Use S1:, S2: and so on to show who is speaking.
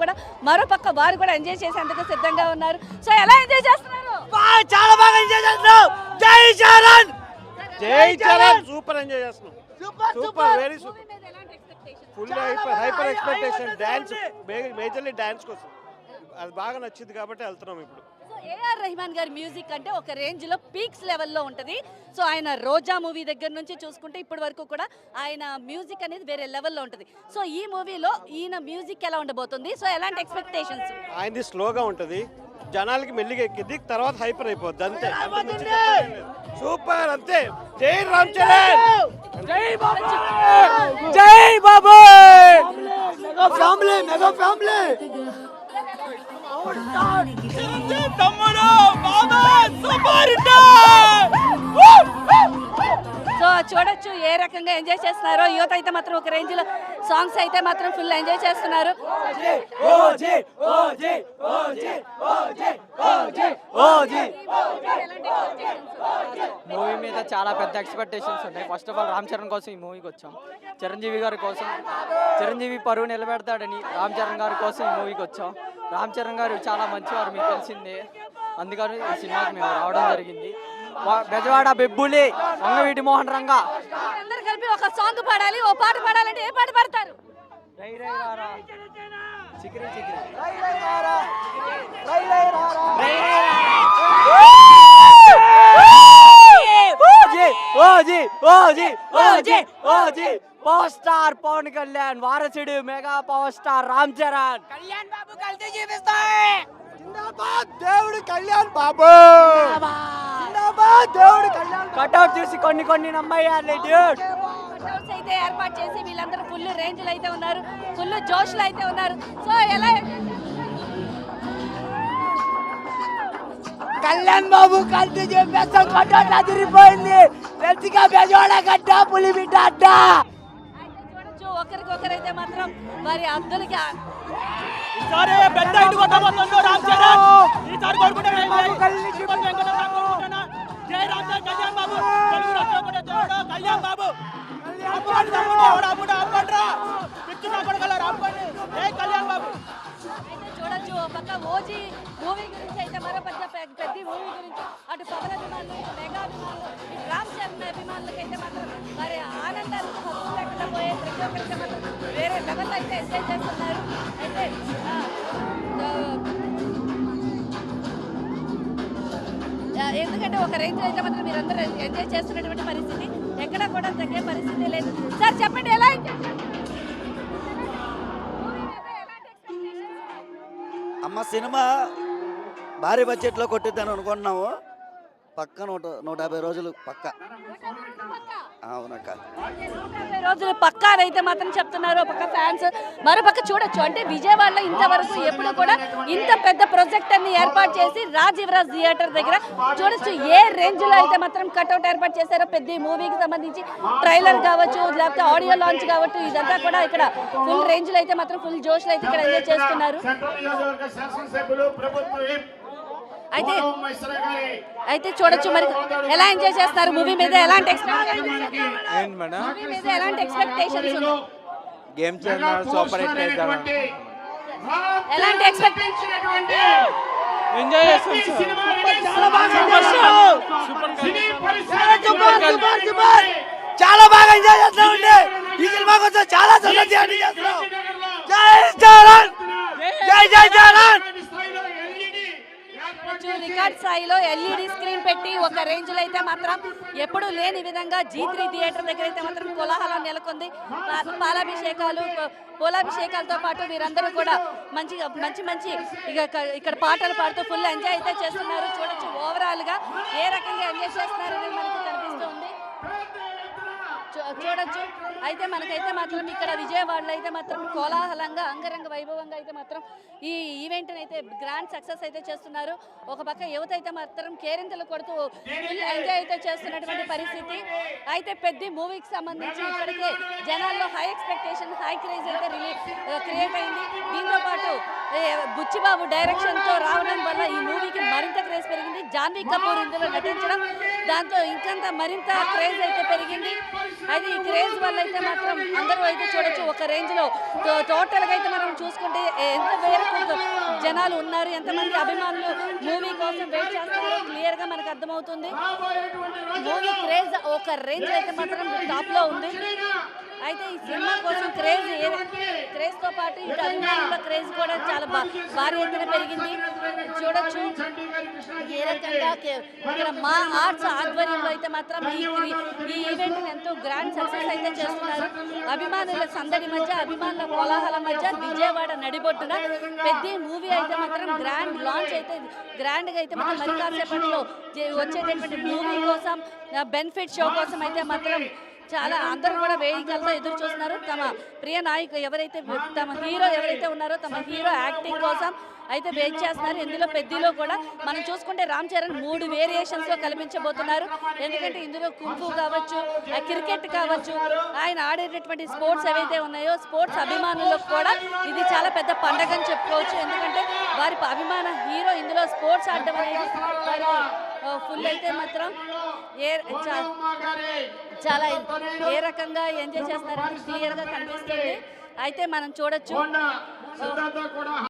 S1: కూడా మరోపక్క వారు కూడా ఎంజాయ్ చేసేందుకు సిద్ధంగా ఉన్నారు. సో ఎలా ఎంజాయ్ చేస్తున్నారు?
S2: చాలా బాగా ఎంజాయ్ చేస్తున్నాం. జై చరణ్,
S3: జై చరణ్. సూపర్ ఎంజాయ్ చేస్తున్నాం. Super, very super. Full hyper expectation. Dance, majorly dance కోసం అది బాగా నచ్చింది కాబట్టి వెళ్తున్నాం ఇప్పుడు.
S1: ఏఆర్ రెహమాన్ గారి మ్యూజిక్ అంటే ఒక రేంజ్లో పీక్స్ లెవెల్లో ఉంటుంది. సో ఆయన రోజా మూవీ దగ్గర నుంచి చూసుకుంటే ఇప్పటి వరకు కూడా ఆయన మ్యూజిక్ అనేది వేరే లెవెల్లో ఉంటుంది. సో ఈ మూవీలో ఈయన మ్యూజిక్ ఎలా ఉండబోతుంది? సో ఎలాంటి ఎక్స్పెక్టేషన్స్?
S3: ఆయనది స్లోగా ఉంటుంది, జనాలకి మెల్లిగా ఎక్కింది, తర్వాత హైపర్ అయిపోద్ది అంతే. సూపర్ అంతే. జై రామ్ చరణ్,
S2: జై బాబు, జై Babu. Mega family, mega family. తమ్ముడు బాబా సూపర్ హిట్.
S1: సో చూడొచ్చు ఏ రకంగా ఎంజాయ్ చేస్తున్నారో. యువత అయితే మాత్రం ఒక రేంజ్ లో సాంగ్స్ అయితే మాత్రం ఫుల్ ఎంజాయ్ చేస్తున్నారు.
S4: మూవీ మీద చాలా పెద్ద ఎక్స్పెక్టేషన్స్ ఉన్నాయి. First of all Ram Charan కోసం ఈ మూవీకి వచ్చాం. చిరంజీవి గారి కోసం, చిరంజీవి పరువు నిలబెడతాడని రామ్ చరణ్ గారి కోసం ఈ మూవీకి వచ్చాం. రామ్ చరణ్ గారు చాలా మంచివారు, మీకు తెలిసిందే. అందుకని ఈ సినిమాకి మేము రావడం జరిగింది. బెజవాడ బెబ్బులి, వంగవీటి మోహన్ రంగా
S1: అందరూ కలిపి ఒక సాంగ్ పాడాలి. ఓ పాట పాడాలంటే ఏ పాట పాడతారు?
S4: రై రై రారా, చికిరి చికిరి, పవర్ స్టార్ పవన్ కళ్యాణ్, వారసుడు mega power star Ram Charan.
S2: Kalyan Babu కలిసి చూపిస్తాయి. జిందాబాద్ దేవుడు కళ్యాణ్ బాబు, జిందాబాద్ దేవుడు కళ్యాణ్.
S4: కట్అవుట్ చూసి కొన్ని నమ్మయ్యాలి డ్యూడ్.
S1: కట్అవుట్స్ అయితే ఏర్పాటు చేసి వీళ్ళందరూ ఫుల్ రేంజ్ లో అయితే ఉన్నారు, ఫుల్ జోష్ లో అయితే ఉన్నారు. సో ఎలా
S2: కళ్యాణ్ బాబు కలిసి చూపిస్తాం. కట్అవుట్ అదిరిపోయింది. పెద్దగా బెజవాడ గడ్డ, పులిబిడ్డ అడ్డ.
S1: చూడొచ్చు ఒకరికొకరైతే మాత్రం వారి అద్దులకి చూడొచ్చు. ఒక పక్క ఓజీ మూవీ గురించి అయితే మరో పెద్ద మూవీ గురించి అటు పవన్ అభిమానులు, మెగా అభిమానులు, ఇటు రామ్ చరణ్ అభిమానులకి అయితే మాత్రం మరి ఆనందాలు లేకుండా పోయే ప్రతి ఒక్కరికి మాత్రం వేరే లెవెల్ అయితే ఎంజాయ్ చేస్తున్నారు. అయితే ఎందుకంటే ఒక రేంజ్ అయితే మాత్రం మీరందరూ ఎంజాయ్ చేస్తున్నటువంటి పరిస్థితి, ఎక్కడ కూడా తగ్గే పరిస్థితి లేదు. సార్ చెప్పండి ఎలా ఎంజాయ్ చేస్తారు?
S5: అమ్మ సినిమా భారీ బడ్జెట్లో కొట్టిద్దని అనుకుంటున్నాము. పక్క 150 రోజులు పక్క. అవునక్క,
S1: 150 రోజులు పక్కా అయితే మాత్రం చెప్తున్నారు పక్క ఫ్యాన్స్. మరోపక్క చూడొచ్చు, అంటే విజయవాడలో ఇంతవరకు ఎప్పుడు కూడా ఇంత పెద్ద ప్రొజెక్టర్ని ఏర్పాటు చేసి రాజ్ యువరాజ్ థియేటర్ దగ్గర చూడొచ్చు ఏ రేంజ్ లో అయితే మాత్రం కట్అవుట్ ఏర్పాటు చేశారో. పెద్ద మూవీకి సంబంధించి ట్రైలర్ కావచ్చు, లేకపోతే ఆడియో లాంచ్ కావచ్చు, ఇదంతా కూడా ఇక్కడ ఫుల్ రేంజ్ లో అయితే మాత్రం ఫుల్ జోష్ లో అయితే ఇక్కడ ఎంజాయ్ చేస్తున్నారు. అయితే చూడొచ్చు మరి ఎలా ఎంజాయ్ చేస్తారు. మూవీ మీద ఎలాంటి expectations?
S4: Game changer, super hit చేద్దాం.
S1: ఎలాంటి ఎక్స్పెక్టేషన్?
S4: ఎంజాయ్ చేస్తాం.
S2: చాలా బాగా ఎంజాయ్ చేస్తామండి. ఈ సినిమా కోసం చాలా సంతోషం చేస్తున్నాం. జై చరణ్, జై జై చరణ్.
S1: రికార్డ్ స్థాయిలో ఎల్ఈడి స్క్రీన్ పెట్టి ఒక రేంజ్ లో అయితే మాత్రం ఎప్పుడు లేని విధంగా G3 థియేటర్ దగ్గర అయితే మాత్రం కోలాహలం నెలకొంది. పాలాభిషేకాలు, పూలాభిషేకాలతో పాటు వీరందరూ కూడా మంచి ఇక్కడ పాటలు పాడుతూ ఫుల్ ఎంజాయ్ అయితే చేస్తున్నారు. చూడొచ్చు ఓవరాల్ గా ఏ రకంగా ఎంజాయ్ చేస్తున్నారని మనకు కనిపిస్తుంది. చూడొచ్చు. అయితే మనకైతే మాత్రం ఇక్కడ విజయవాడలో అయితే మాత్రం కోలాహలంగా, అంగరంగ వైభవంగా అయితే మాత్రం ఈ ఈవెంట్ అయితే గ్రాండ్ సక్సెస్ అయితే చేస్తున్నారు. ఒక పక్క యువత అయితే మాత్రం కేరింతలు కొడుతూ ఫుల్ ఎంజాయ్ అయితే చేస్తున్నటువంటి పరిస్థితి. అయితే పెద్ద మూవీకి సంబంధించి ఇప్పటికే జనాల్లో హై ఎక్స్పెక్టేషన్, హై క్రేజ్ అయితే క్రియేట్ అయింది. దీంతో పాటు బుచ్చిబాబు డైరెక్షన్ తో రావడం వల్ల ఈ మూవీకి మరింత క్రేజ్ పెరిగింది. జాన్వీ కపూర్ ఇందులో నటించడం దాంతో ఇంకంత మరింత క్రేజ్ అయితే పెరిగింది. అయితే ఈ క్రేజ్ వల్ల అయితే మాత్రం అందరూ అయితే చూడొచ్చు ఒక రేంజ్ లో. టోటల్ గా అయితే మనం చూసుకుంటే ఎంత మేరకు జనాలు ఉన్నారు, ఎంతమంది అభిమానులు మూవీ కోసం వెయిట్ చేస్తున్నారో క్లియర్ గా మనకు అర్థమవుతుంది. మూవీ క్రేజ్ ఒక రేంజ్ అయితే మాత్రం టాప్ లో ఉంది. అయితే ఈ సినిమా కోసం క్రేజ్ తో పాటు ఇటు అభిమానుల క్రేజ్ కూడా చాలా భారీ ఎత్తున పెరిగింది. చూడొచ్చు ఏ రకంగా ఇక్కడ మా ఆర్ట్స్ ఆధ్వర్యంలో అయితే మాత్రం ఈ ఈవెంట్ ఎంతో గ్రాండ్ సక్సెస్ అయితే చేస్తున్నారు. అభిమానుల సందడి మధ్య, అభిమానుల కోలాహలం మధ్య విజయవాడ నడిబొట్టున పెద్ద మూవీ అయితే మాత్రం గ్రాండ్ లాంచ్ అయితే గ్రాండ్ గా అయితే మాత్రం మరి కాసేపట్లో వచ్చేటటువంటి మూవీ కోసం బెనిఫిట్ షో కోసం అయితే మాత్రం చాలా అందరూ కూడా వేదికలతో ఎదురు చూస్తున్నారు. తమ ప్రియ నాయకు ఎవరైతే తమ హీరో ఎవరైతే ఉన్నారో తమ హీరో యాక్టింగ్ కోసం అయితే వెయిట్ చేస్తున్నారు. ఇందులో పెద్దలో కూడా మనం చూసుకుంటే రామ్ చరణ్ 3 వేరియేషన్స్ లో కల్పించబోతున్నారు. ఎందుకంటే ఇందులో కుంఫు కావచ్చు, క్రికెట్ కావచ్చు, ఆయన ఆడేటటువంటి స్పోర్ట్స్ ఏవైతే ఉన్నాయో స్పోర్ట్స్ అభిమానులకు కూడా ఇది చాలా పెద్ద పండగ అని చెప్పుకోవచ్చు. ఎందుకంటే వారి అభిమాన హీరో ఇందులో స్పోర్ట్స్ ఆడడం అనేది ఫుల్ అయితే మాత్రం చాలా ఏ రకంగా ఎంజాయ్ చేస్తున్నారని క్లియర్ గా కనిపిస్తుంది. అయితే మనం చూడొచ్చు